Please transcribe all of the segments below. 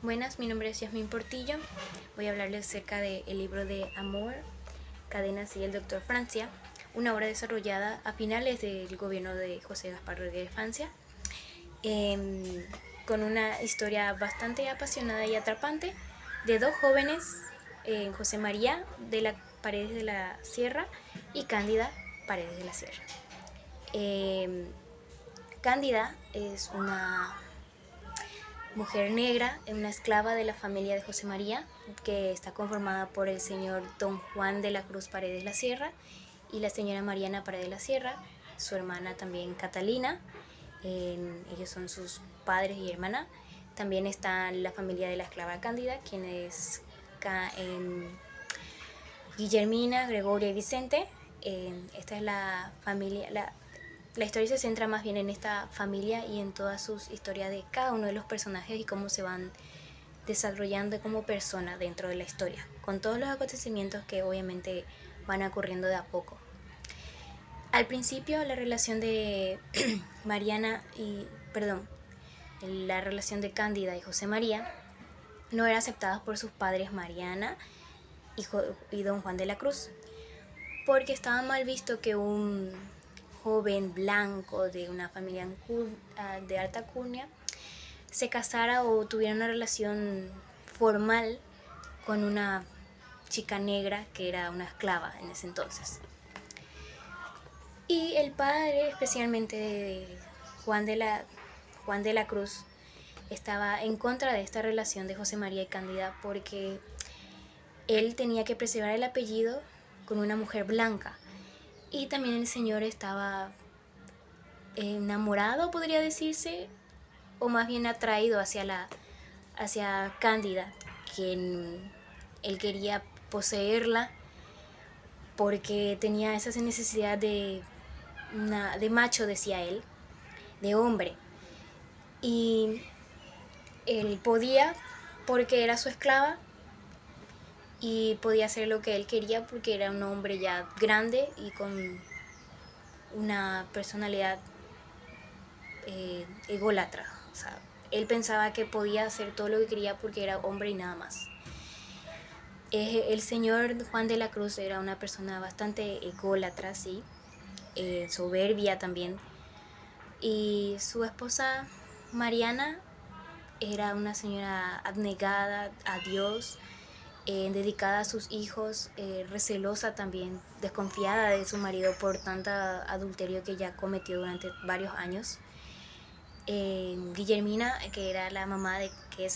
Buenas, mi nombre es Yasmín Portillo. Voy a hablarles acerca del libro de Amor, Cadenas y el Doctor Francia, una obra desarrollada a finales del gobierno de José Gaspar Rodríguez Francia, con una historia bastante apasionada y atrapante de dos jóvenes, José María de la Paredes de la Sierra y Cándida Paredes de la Sierra. Cándida es una mujer negra, una esclava de la familia de José María, que está conformada por el señor Don Juan de la Cruz Paredes la Sierra y la señora Mariana Paredes la Sierra, su hermana también Catalina. Ellos son sus padres y hermana. También está la familia de la esclava Cándida, quien es Guillermina, Gregoria y Vicente. Esta es la familia. La historia se centra más bien en esta familia y en todas sus historias de cada uno de los personajes y cómo se van desarrollando como persona dentro de la historia, con todos los acontecimientos que obviamente van ocurriendo de a poco. Al principio la relación de la relación de Cándida y José María no era aceptada por sus padres Mariana y Don Juan de la Cruz, porque estaba mal visto que un joven blanco de una familia de alta alcurnia se casara o tuviera una relación formal con una chica negra que era una esclava en ese entonces. Y el padre, especialmente de Juan de la Cruz, estaba en contra de esta relación de José María y Cándida porque él tenía que preservar el apellido con una mujer blanca. Y también el señor estaba enamorado, podría decirse, o más bien atraído hacia Cándida, quien él quería poseerla porque tenía esa necesidad de macho, decía él, de hombre. Y él podía porque era su esclava y podía hacer lo que él quería porque era un hombre ya grande y con una personalidad ególatra. O sea, él pensaba que podía hacer todo lo que quería porque era hombre y nada más. El señor Juan de la Cruz era una persona bastante ególatra, sí, soberbia también. Y su esposa Mariana era una señora abnegada a Dios, dedicada a sus hijos, recelosa también, desconfiada de su marido por tanta adulterio que ya cometió durante varios años. Guillermina, que es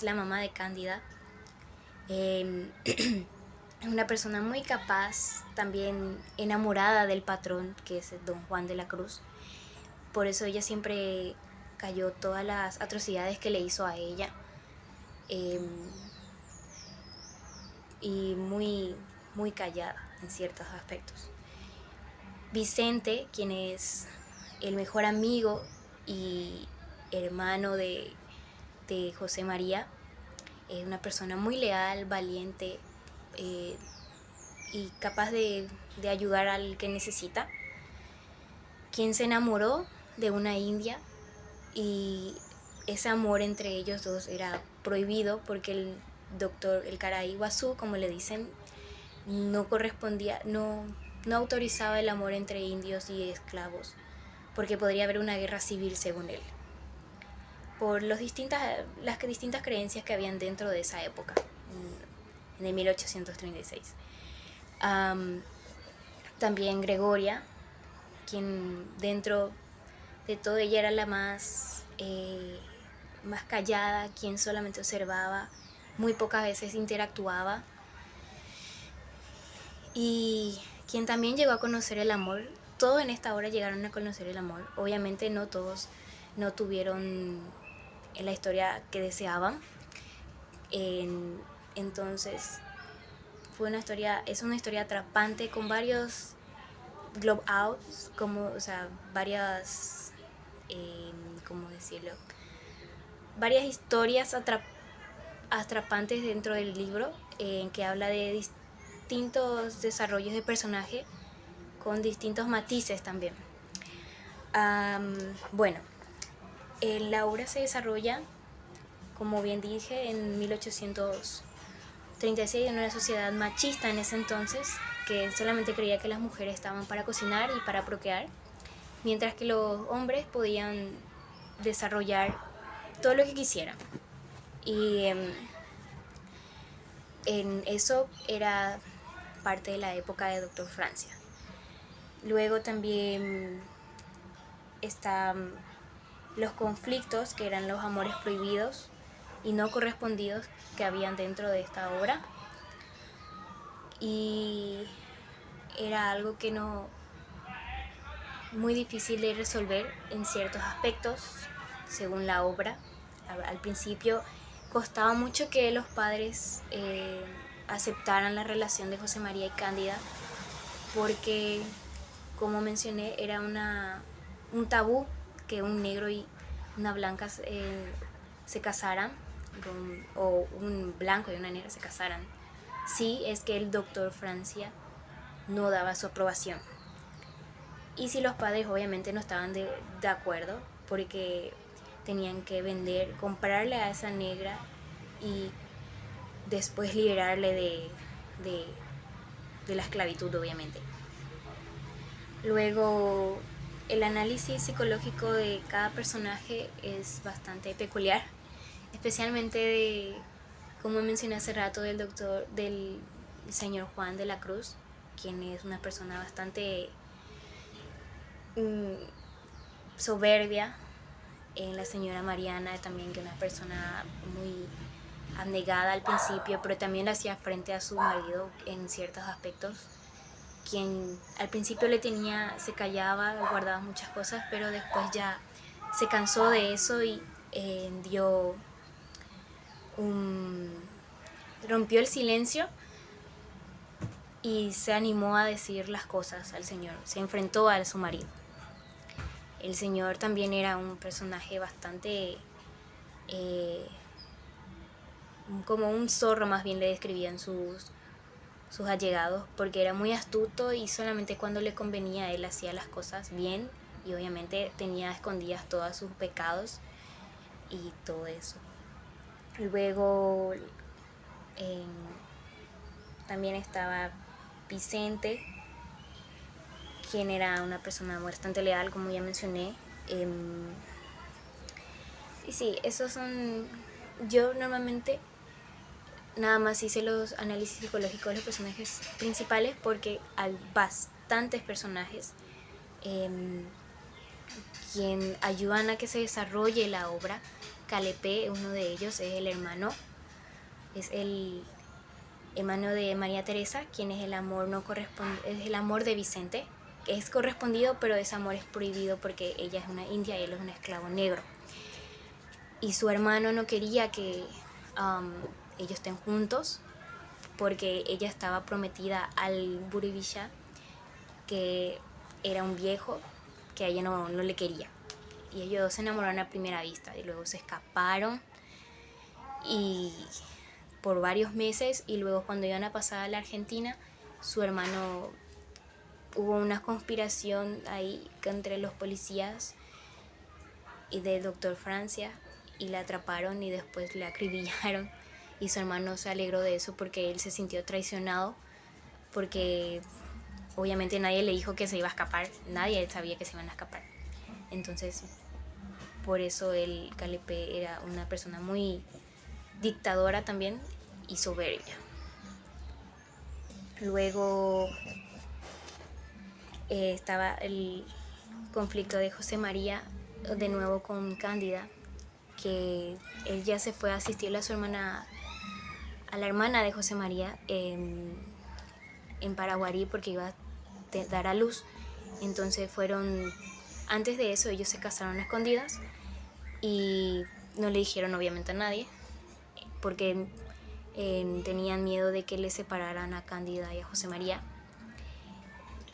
la mamá de Cándida, es una persona muy capaz, también enamorada del patrón, que es Don Juan de la Cruz. Por eso ella siempre cayó todas las atrocidades que le hizo a ella. Y muy, muy callada en ciertos aspectos. Vicente, quien es el mejor amigo y hermano de José María, es una persona muy leal, valiente y capaz de ayudar al que necesita, quien se enamoró de una india y ese amor entre ellos dos era prohibido porque el doctor, el Caray Guazú, como le dicen, no correspondía, no autorizaba el amor entre indios y esclavos porque podría haber una guerra civil según él, por las distintas creencias que habían dentro de esa época, en el 1836. También Gregoria, quien dentro de todo ella era la más callada, quien solamente observaba, muy pocas veces interactuaba, y quien también llegó a conocer el amor. Todos en esta obra llegaron a conocer el amor. Obviamente no todos no tuvieron la historia que deseaban. Entonces es una historia atrapante con varios globe outs, varias, ¿cómo decirlo? Varias historias atrapantes dentro del libro, que habla de distintos desarrollos de personaje con distintos matices también. Bueno, la obra se desarrolla como bien dije, en 1836, en una sociedad machista en ese entonces, que solamente creía que las mujeres estaban para cocinar y para procrear, mientras que los hombres podían desarrollar todo lo que quisieran. Y en eso era parte de la época de Doctor Francia. Luego también están los conflictos, que eran los amores prohibidos y no correspondidos que habían dentro de esta obra. Y era algo que no muy difícil de resolver en ciertos aspectos, según la obra. Al principio costaba mucho que los padres aceptaran la relación de José María y Cándida, porque, como mencioné, era un tabú que un negro y una blanca se casaran, o un blanco y una negra se casaran. Sí, es que el doctor Francia no daba su aprobación. Y si los padres obviamente no estaban de acuerdo, porque tenían que comprarle a esa negra y después liberarle de la esclavitud, obviamente. Luego, el análisis psicológico de cada personaje es bastante peculiar, especialmente como mencioné hace rato, del señor Juan de la Cruz, quien es una persona bastante soberbia. En la señora Mariana también, que es una persona muy abnegada al principio, pero también le hacía frente a su marido en ciertos aspectos, quien al principio se callaba, guardaba muchas cosas, pero después ya se cansó de eso y rompió el silencio y se animó a decir las cosas al Señor, se enfrentó a su marido. El Señor también era un personaje bastante como un zorro, más bien le describían sus allegados, porque era muy astuto y solamente cuando le convenía él hacía las cosas bien, y obviamente tenía escondidas todos sus pecados y todo eso. Luego también estaba Vicente, quien era una persona bastante leal, como ya mencioné. Y sí, esos son... Yo normalmente nada más hice los análisis psicológicos de los personajes principales, porque hay bastantes personajes quien ayudan a que se desarrolle la obra. Calepé, uno de ellos, es el hermano de María Teresa, quien es el amor no corresponde, es el amor de Vicente, que es correspondido, pero ese amor es prohibido porque ella es una india y él es un esclavo negro. Y su hermano no quería que ellos estén juntos, porque ella estaba prometida al Buribisha, que era un viejo que a ella no le quería. Y ellos se enamoraron a primera vista y luego se escaparon y por varios meses, y luego cuando iban a pasar a la Argentina, su hermano, hubo una conspiración ahí entre los policías y del doctor Francia, y la atraparon y después la acribillaron, y su hermano se alegró de eso porque él se sintió traicionado, porque obviamente nadie le dijo que se iba a escapar, nadie sabía que se iban a escapar. Entonces, por eso el Calepé era una persona muy dictadora también y soberbia. Luego estaba el conflicto de José María de nuevo con Cándida, que él ya se fue a asistirle a su hermana, a la hermana de José María en Paraguarí, porque iba a dar a luz. Entonces antes de eso ellos se casaron a escondidas y no le dijeron obviamente a nadie, porque tenían miedo de que le separaran a Cándida y a José María.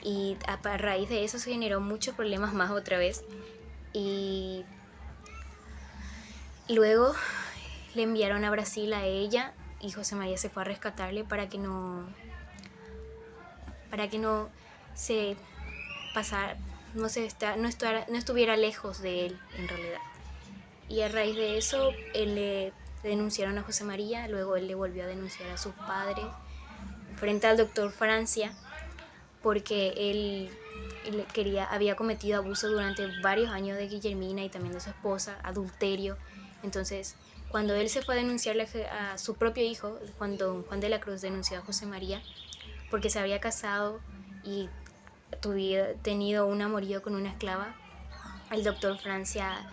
Y a raíz de eso se generó muchos problemas más otra vez, y luego le enviaron a Brasil a ella, y José María se fue a rescatarle para que no se pasara, no estuviera lejos de él en realidad. Y a raíz de eso él denunciaron a José María, luego él le volvió a denunciar a sus padres frente al doctor Francia porque había cometido abuso durante varios años de Guillermina y también de su esposa, adulterio. Entonces, cuando él se fue a denunciarle a su propio hijo, cuando Juan de la Cruz denunció a José María, porque se había casado y tuviera tenido un amorío con una esclava, el doctor Francia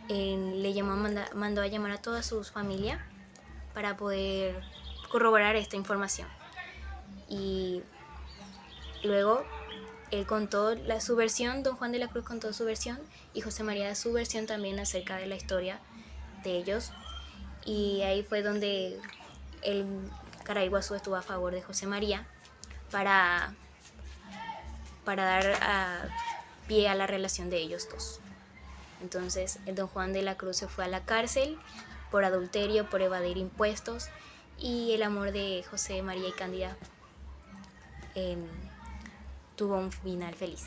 mandó a llamar a toda su familia para poder corroborar esta información. Y luego él contó su versión, don Juan de la Cruz contó su versión y José María su versión también acerca de la historia de ellos. Y ahí fue donde el Caraiguazú estuvo a favor de José María para dar pie a la relación de ellos dos. Entonces, el don Juan de la Cruz se fue a la cárcel por adulterio, por evadir impuestos, y el amor de José María y Cándida tuvo un final feliz.